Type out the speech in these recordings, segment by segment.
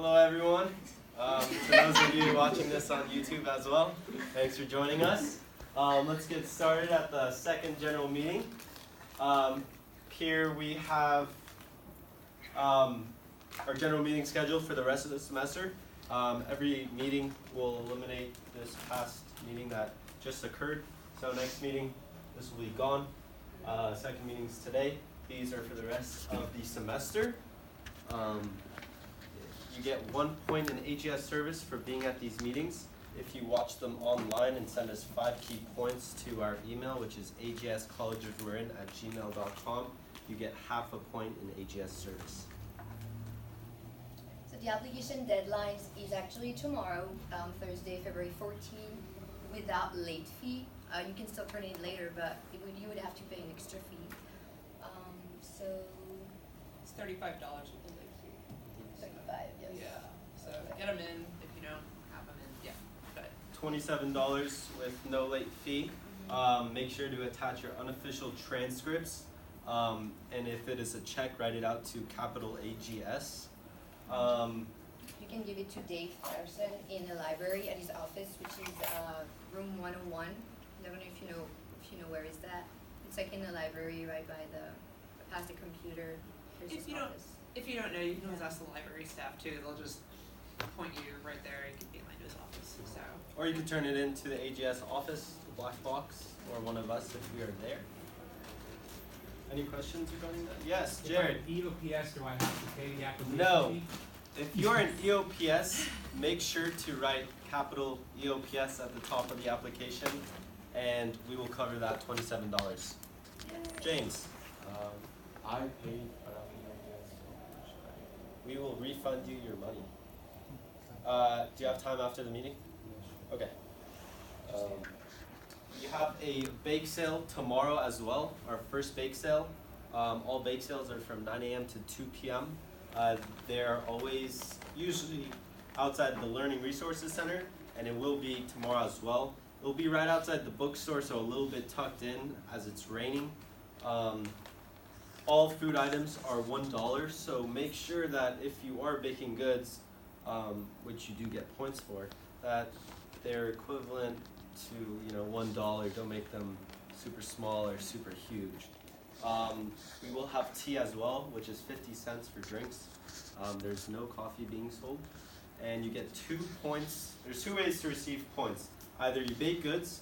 Hello everyone. For those of you watching this on YouTube as well, thanks for joining us. Let's get started at the second general meeting. Here we have our general meeting scheduled for the rest of the semester. Every meeting will eliminate this past meeting that just occurred. So next meeting, this will be gone. Second meeting's today. These are for the rest of the semester. You get 1 point in AGS service for being at these meetings. If you watch them online and send us 5 key points to our email, which is agscollegeofmarin@gmail.com, you get half a point in AGS service. So the application deadline is actually tomorrow, Thursday, February 14th, without late fee. You can still turn it in later, but you would have to pay an extra fee. So It's $35 with the late fee. 35, yes. Yeah. So get them in if you don't have them in. Yeah. But $27 with no late fee. Make sure to attach your unofficial transcripts. And if it is a check, write it out to capital AGS. You can give it to Dave Patterson in the library at his office, which is room 101. I don't know if you know where is that. It's like in the library right by past the computer. There's his office. if you don't know, you can always ask the library staff too. They'll just point you right there. You can be in his office. So. Or you can turn it into the AGS office, the black box, or one of us if we are there. Any questions regarding that? Yes, Jared. If I'm EOPS, do I have to pay the application No. fee? If you're an EOPS, make sure to write capital EOPS at the top of the application, and we will cover that $27. James. I paid, but I'm EOPS, so should I? We will refund you your money. Do you have time after the meeting? Okay. We have a bake sale tomorrow as well, our first bake sale. All bake sales are from 9 a.m. to 2 p.m. They're always usually outside the Learning Resources Center, and it will be tomorrow as well. It will be right outside the bookstore, so a little bit tucked in as it's raining. All food items are $1, so make sure that if you are baking goods, which you do get points for, that they're equivalent to $1. Don't make them super small or super huge. We will have tea as well, which is 50 cents for drinks. There's no coffee being sold, and you get 2 points. There's 2 ways to receive points. Either you bake goods,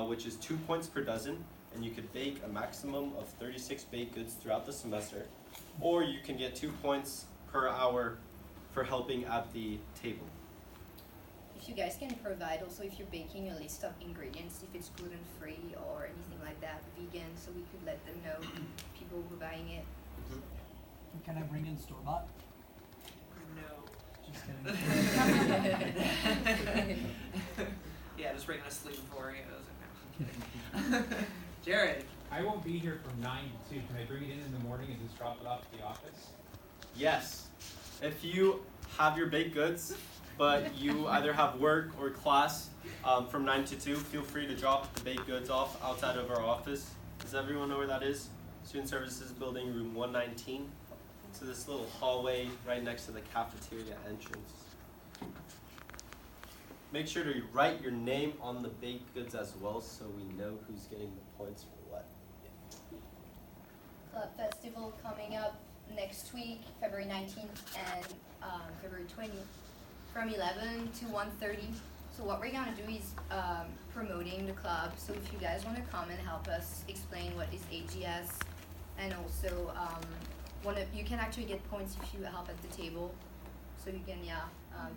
which is 2 points per dozen, and you could bake a maximum of 36 baked goods throughout the semester, or you can get 2 points per hour for helping at the table. If you guys can provide also, if you're baking, a list of ingredients, if it's gluten-free or anything like that, vegan, so we could let them know, people who are buying it. Can I bring in store-bought? No. Just kidding. Yeah, just bring a sleeve of Oreos. No, I'm kidding. Jared. I won't be here from 9 to 2. Can I bring it in the morning and just drop it off at the office? Yes. If you have your baked goods, but you either have work or class from 9 to 2, feel free to drop the baked goods off outside of our office. Does everyone know where that is? Student Services Building, room 119. So this little hallway right next to the cafeteria entrance. Make sure to write your name on the baked goods as well, so we know who's getting the points for what. Club Festival coming up next week, February 19th and February 20th, from 11 to 1:30. So what we're gonna do is promoting the club. So if you guys wanna come and help us explain what is AGS, and also you can actually get points if you help at the table. So you can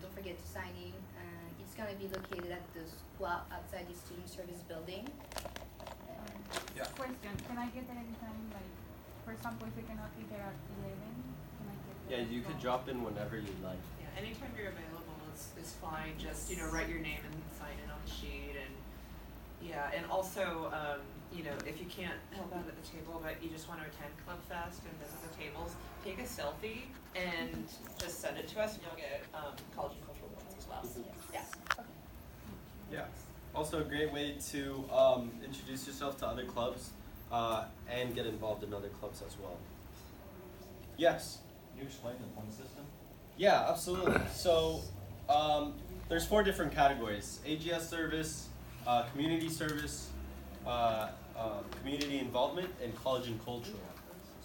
don't forget to sign in, and it's gonna be located at the squat outside the Student Service Building. Yeah. Question, can I get there anytime? Like, for example, if we cannot be there at 11, can I get there? Yeah, you could drop in whenever you'd like. Yeah, anytime you're available is fine. Just write your name and sign in on the sheet, and also if you can't help out at the table but you just want to attend Club Fest and visit the tables, take a selfie and just send it to us, and you'll get college and cultural points as well. Yes. Yeah. Also a great way to introduce yourself to other clubs and get involved in other clubs as well. Yes. Can you explain the point system? Yeah, absolutely. So there's 4 different categories: AGS service, community service, community involvement, and college and cultural.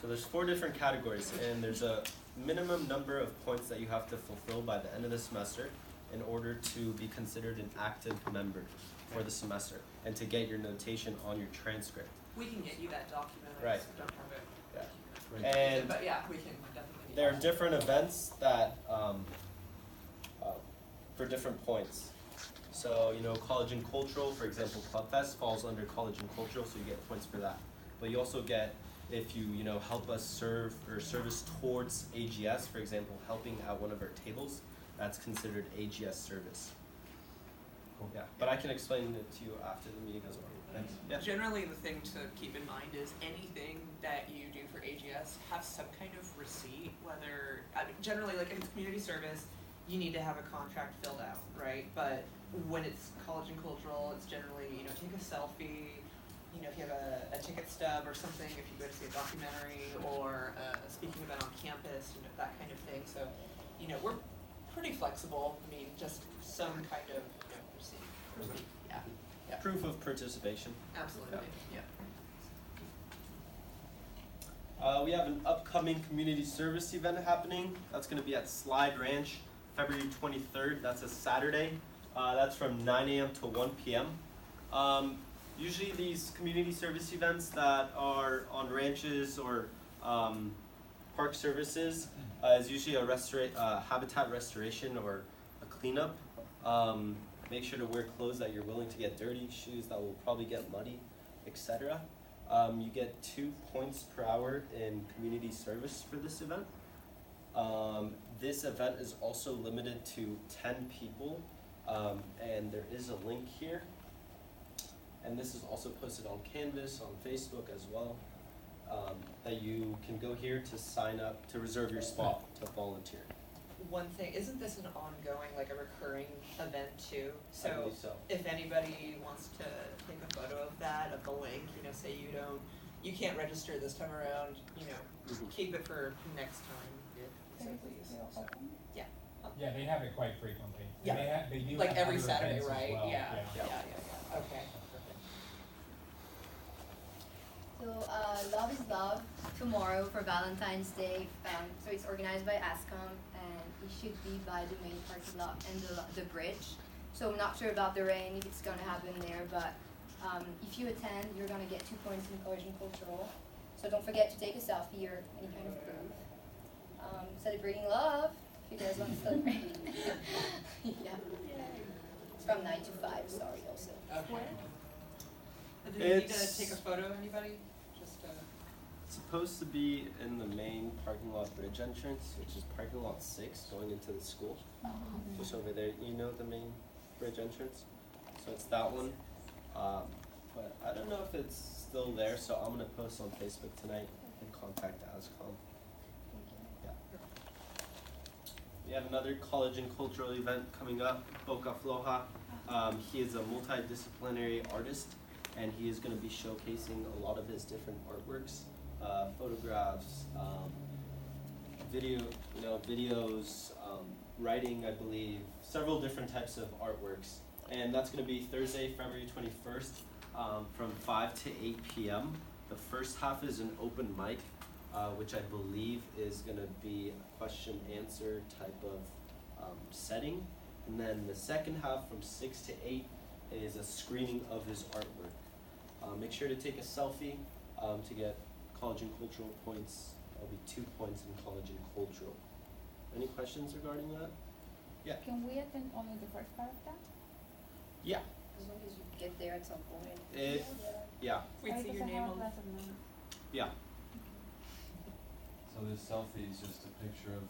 So there's 4 different categories, and there's a minimum number of points that you have to fulfill by the end of the semester in order to be considered an active member for the semester and to get your notation on your transcript. We can get you that document. I Right. just don't have it. Yeah. And But yeah, we can definitely. there are different events that for different points. So, you know, college and cultural, for example, Club Fest falls under college and cultural, so you get points for that. But you also get, if you know, help us serve or service towards AGS, for example, helping at one of our tables, that's considered AGS service. Cool. Yeah, but I can explain it to you after the meeting as well. Thanks. Yeah. Generally, the thing to keep in mind is anything that you do for AGS have some kind of receipt, whether, I mean, generally, like if it's community service, you need to have a contract filled out, right? But when it's college and cultural, it's generally, you know, take a selfie, you know, if you have a ticket stub or something, if you go to see a documentary or a speaking event on campus, you know, that kind of thing. So, you know, we're pretty flexible. I mean, just some kind of, you know, receipt. Yeah. Yeah. Proof of participation. Absolutely. Yeah. We have an upcoming community service event happening. That's going to be at Slide Ranch, February 23rd. That's a Saturday. That's from 9 a.m. to 1 p.m. Usually these community service events that are on ranches or park services is usually a habitat restoration or a cleanup. Make sure to wear clothes that you're willing to get dirty, shoes that will probably get muddy, etc. You get 2 points per hour in community service for this event. This event is also limited to 10 people, and there is a link here. And this is also posted on Canvas, on Facebook as well, that you can go here to sign up, to reserve your spot, to volunteer. One thing, isn't this an ongoing, like a recurring event too? I believe so. If anybody wants to take a photo of that, of the link, you know, say you can't register this time around, you know, keep it for next time. So please. So, yeah. Yeah, they have it quite frequently. Yeah. They do Like have every other Saturday, events as right? well. Yeah. Okay. Perfect. So Love is Love tomorrow for Valentine's Day. So it's organized by ASCOM and it should be by the main parking lot and the bridge. So I'm not sure about the rain, if it's gonna happen there, but if you attend, you're gonna get 2 points in college and cultural. So don't forget to take a selfie or any kind of proof. Celebrating love, if you guys want to celebrate. Yeah. It's from 9 to 5, sorry also. Okay. Do you need to It's- take a photo, anybody? Just It's supposed to be in the main parking lot bridge entrance, which is parking lot 6 going into the school. Just over there, you know the main bridge entrance? So it's that one. But I don't know if it's still there, so I'm gonna post on Facebook tonight and contact ASCOM. Yeah. We have another college and cultural event coming up, Boca Floja. He is a multidisciplinary artist, and he is going to be showcasing a lot of his different artworks, photographs, videos, writing, I believe, several different types of artworks. And that's going to be Thursday, February 21st, from 5 to 8 p.m. The first half is an open mic, which I believe is going to be a question-answer type of setting. And then the second half from 6 to 8 is a screening of his artwork. Make sure to take a selfie to get college and cultural points. That'll be 2 points in college and cultural. Any questions regarding that? Yeah. Can we attend only the first part of that? Yeah. As long as you get there at some point. Yeah. we see your Because I name have a on. class at 9. Yeah. So this selfie is just a picture of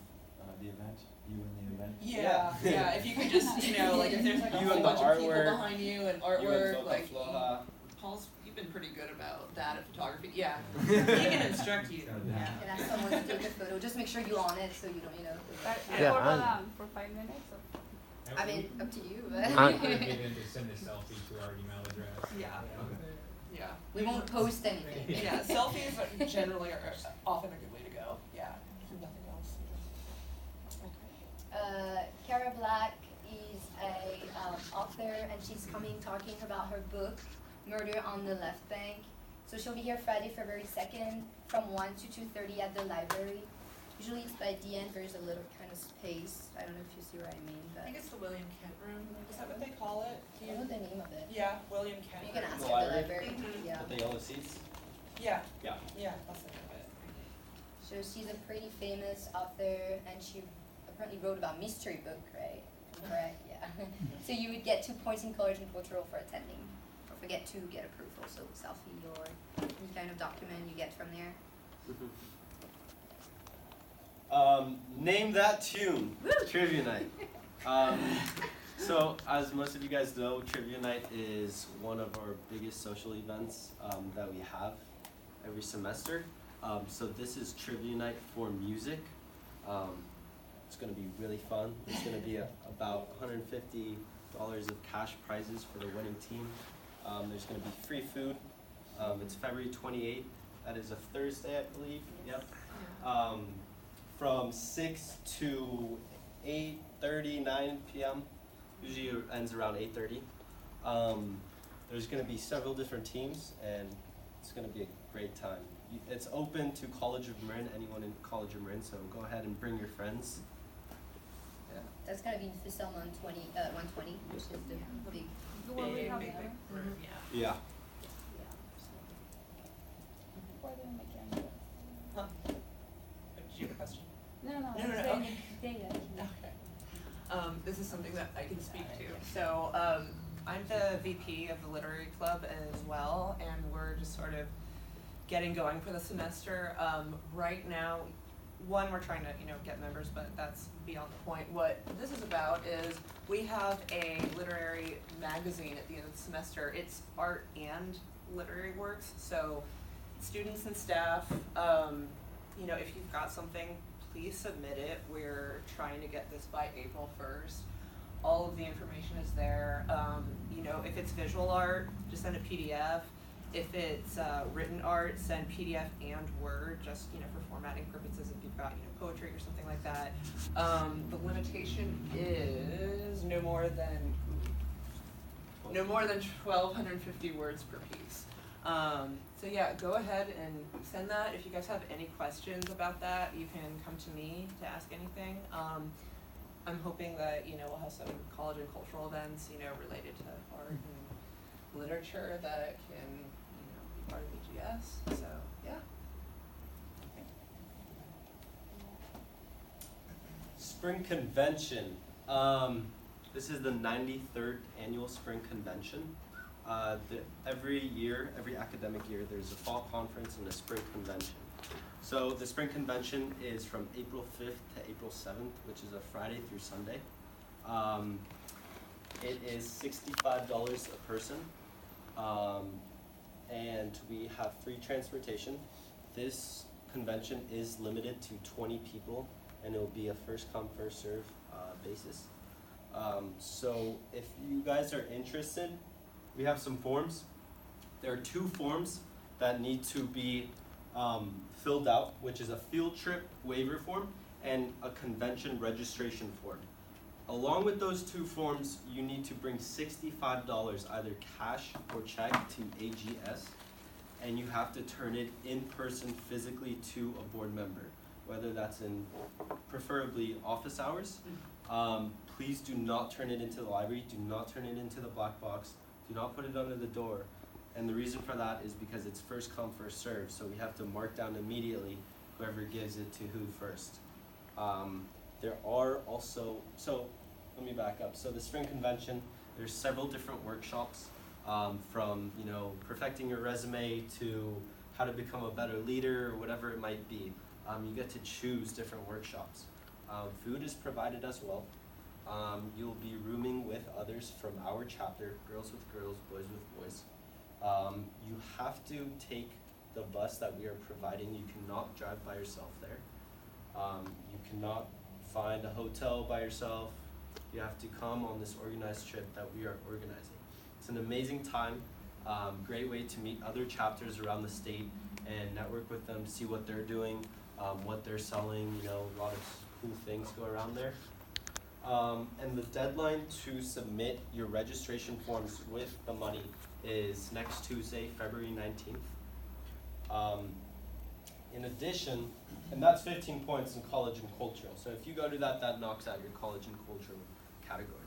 the event, you and the event? Yeah. If you could just, like if there's like a You whole and the bunch of people artwork. behind you and You and artwork, Boca like Floja. Paul's, you've been pretty good about that at photography. Yeah, he can instruct you. Yeah. And ask someone to take a photo. Just make sure you're on it so you don't, But Yeah, for how I- long? For 5 minutes? Or? I mean, up to you, I but would get them to send a selfie to our email address. Yeah. we won't post anything. Yeah, selfies generally are often a good way to go. Yeah. If nothing else. Okay. after, and she's coming talking about her book, Murder on the Left Bank. So she'll be here Friday, February 2nd from 1 to 2:30 at the library. Usually it's by the end, there's a little kind of space. I don't know if you see what I mean, I but think it's the William Kent room. Is that what they call it? I don't know the name of it. Yeah, William Kent. You can ask The at the library? library, Mhm. yeah. With the yellow seats? Yeah. Yeah. Yeah, that's the name of it. So she's a pretty famous author, and she apparently wrote about mystery book, right? If I'm correct, yeah. So you would get 2 points in college and cultural for attending. Don't forget to get a proof also, selfie or any kind of document you get from there. Name that tune. Trivia night. So as most of you guys know, Trivia night is one of our biggest social events that we have every semester. So this is Trivia night for music. It's going to be really fun. It's going to be about $150 of cash prizes for the winning team. There's going to be free food. It's February 28th. That is a Thursday, I believe. Yep. From 6 to 8:30, 9 p.m. Usually it ends around 8:30. There's going to be several different teams, and it's going to be a great time. It's open to College of Marin, anyone in College of Marin, so go ahead and bring your friends. Yeah. That's gonna be in Fisselma on 120, which is the big, The one we Big, have big, there. big room, yeah. Yeah. Why didn't make it on Huh? Did you have a question? No, no, No, I'm no, saying okay. data. Okay. This is something that I can speak to. So, I'm the VP of the Literary Club as well, and we're just sort of getting going for the semester. Right now, one, we're trying to, get members, but that's beyond the point. What this is about is we have a literary magazine at the end of the semester. It's art and literary works, so students and staff, if you've got something, please submit it. We're trying to get this by April 1st. All of the information is there. If it's visual art, just send a PDF. If it's written art, send PDF and Word, just for formatting purposes. If you've got poetry or something like that. The limitation is no more than 1,250 words per piece. So yeah, go ahead and send that. If you guys have any questions about that, you can come to me to ask anything. I'm hoping that we'll have some college and cultural events related to art and literature that can be part of BGS. So yeah. Spring Convention. This is the 93rd annual Spring Convention. Every academic year, there's a fall conference and a spring convention. So the spring convention is from April 5th to April 7th, which is a Friday through Sunday. It is $65 a person, and we have free transportation. This convention is limited to 20 people, and it will be a first come, first serve basis. So if you guys are interested, we have some forms. There are 2 forms that need to be filled out, which is a field trip waiver form and a convention registration form. Along with those 2 forms, you need to bring $65 either cash or check to AGS, and you have to turn it in person physically to a board member, whether that's in preferably office hours. Please do not turn it into the library, do not turn it into the black box, do not put it under the door. And the reason for that is because it's first come, first serve, so we have to mark down immediately whoever gives it to who first. There are also, so let me back up. So the spring convention, there's several different workshops, from perfecting your resume to how to become a better leader or whatever it might be. You get to choose different workshops. Food is provided as well. You'll be rooming with others from our chapter, girls with girls, boys with boys. You have to take the bus that we are providing. You cannot drive by yourself there. You cannot find a hotel by yourself. You have to come on this organized trip that we are organizing. It's an amazing time, great way to meet other chapters around the state and network with them, see what they're doing, what they're selling, a lot of cool things go around there. And the deadline to submit your registration forms with the money is next Tuesday, February 19th. In addition, and that's 15 points in college and cultural. So if you go to that, that knocks out your college and cultural category.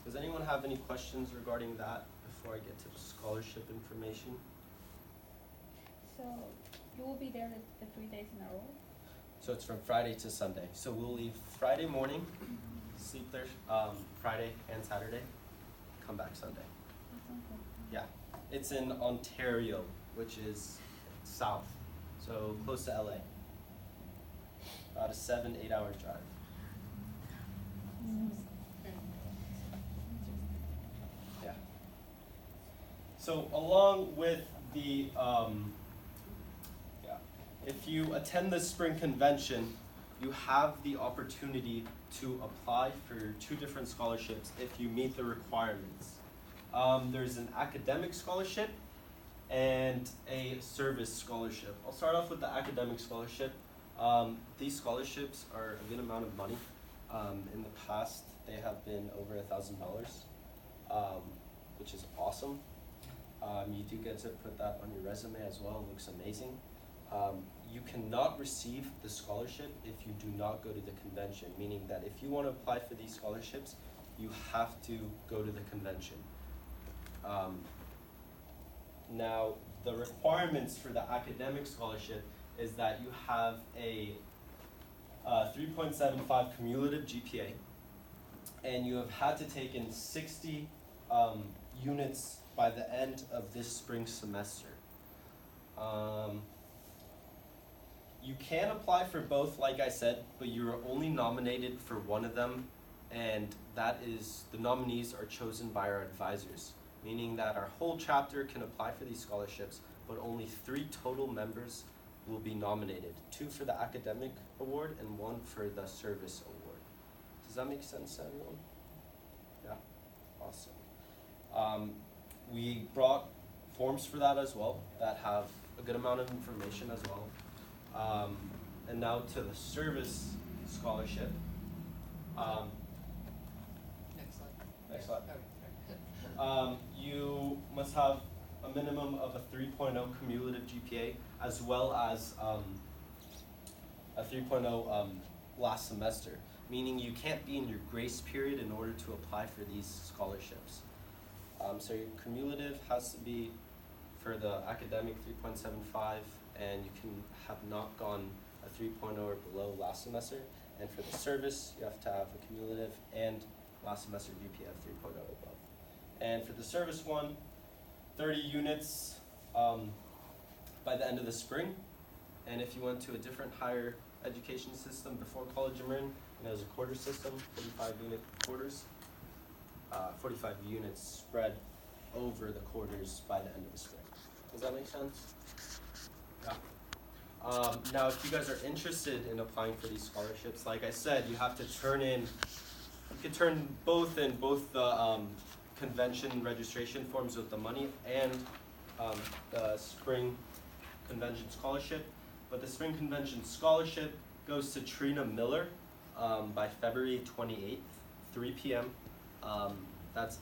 Does anyone have any questions regarding that before I get to the scholarship information? So you will be there the 3 days in a row? So it's from Friday to Sunday. So we'll leave Friday morning, sleep there Friday and Saturday, come back Sunday. That sounds good. Yeah, it's in Ontario, which is south, so close to LA. About a 7-8 hour drive. Yeah. So along with the, if you attend the spring convention, you have the opportunity to apply for 2 different scholarships if you meet the requirements. There's an academic scholarship and a service scholarship. I'll start off with the academic scholarship. These scholarships are a good amount of money. In the past, they have been over $1,000, which is awesome. You do get to put that on your resume as well. It looks amazing. You cannot receive the scholarship if you do not go to the convention, meaning that if you want to apply for these scholarships, you have to go to the convention. Now, the requirements for the academic scholarship is that you have a 3.75 cumulative GPA, and you have had to take in 60 units by the end of this spring semester. You can apply for both, like I said, but you're only nominated for one of them, and that is, the nominees are chosen by our advisors, meaning that our whole chapter can apply for these scholarships, but only 3 total members will be nominated, 2 for the academic award and 1 for the service award. Does that make sense to everyone? Yeah, awesome. We brought forms for that as well that have a good amount of information as well. And now to the service scholarship. Next slide. Next slide. Okay. You must have a minimum of a 3.0 cumulative GPA, as well as a 3.0 last semester, meaning you can't be in your grace period in order to apply for these scholarships. So your cumulative has to be for the academic 3.75, and you can have not gone a 3.0 or below last semester. And for the service, you have to have a cumulative and last semester GPA of 3.0 or above. And for the service one, 30 units by the end of the spring. And if you went to a different higher education system before college in Marin, and it was a quarter system, 45 unit quarters, 45 units spread over the quarters by the end of the spring. Does that make sense? Yeah. Now, if you guys are interested in applying for these scholarships, like I said, you have to turn in, you could turn both in both the convention registration forms with the money and the spring convention scholarship. But the spring convention scholarship goes to Trina Miller by February 28th, 3 p.m. That's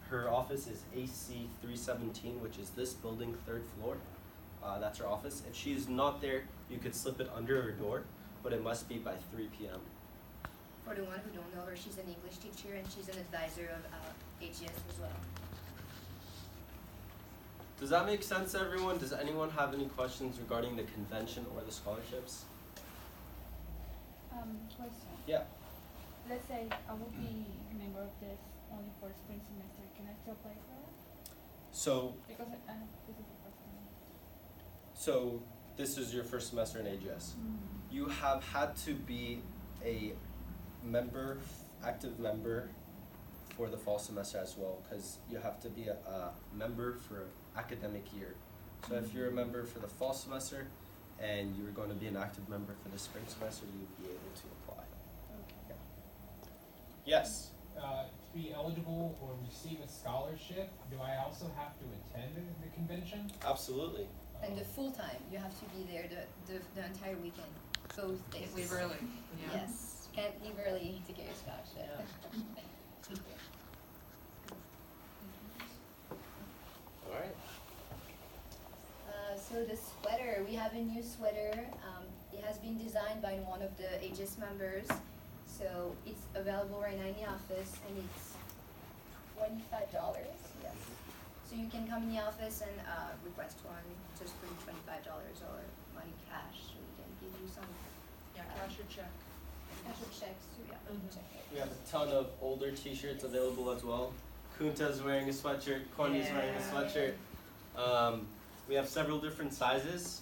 her office is AC 317, which is this building, 3rd floor. That's her office. If she's not there, you could slip it under her door, but it must be by 3 p.m. For the one who don't know her, she's an English teacher and she's an advisor of AGS as well. Does that make sense, everyone? Does anyone have any questions regarding the convention or the scholarships? Question. Yeah. Let's say I will be a member of this only for spring semester. Can I still apply for it? So, Because this is the first time. so this is your first semester in AGS. You have had to be a member, active member for the fall semester as well, because you have to be a member for an academic year. So if you're a member for the fall semester and you're going to be an active member for the spring semester, you'd be able to apply. Okay. Yes? To be eligible or receive a scholarship, do I also have to attend the convention? Absolutely. And the full time, you have to be there the entire weekend, both days. Leave early. Yeah. Yes. Can't leave early to get your scholarship. Alright. So the sweater, we have a new sweater. It has been designed by one of the Aegis members. So it's available right now in the office, and it's $25. Yes. So you can come in the office and request one. Just bring $25 or money cash, so we can give you some Yeah, cash or check. cash or checks too. Yeah. Mhm. Check it. We have a ton of older t-shirts available as well. Kunta's wearing a sweatshirt, Corny's wearing a Yeah. sweatshirt. We have several different sizes.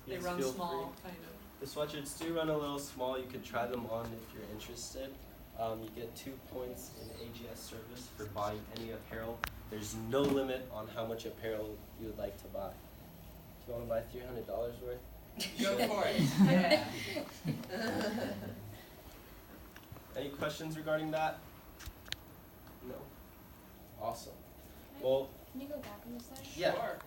They Please run feel small, free. kind of. The sweatshirts do run a little small. You could try them on if you're interested. You get 2 points in AGS service for buying any apparel. There's no limit on how much apparel you would like to buy. If you want to buy $300 worth, Go sure. for it. Yeah. Any questions regarding that? No? Awesome. Well, Can you go back on the slide? yeah. Sure.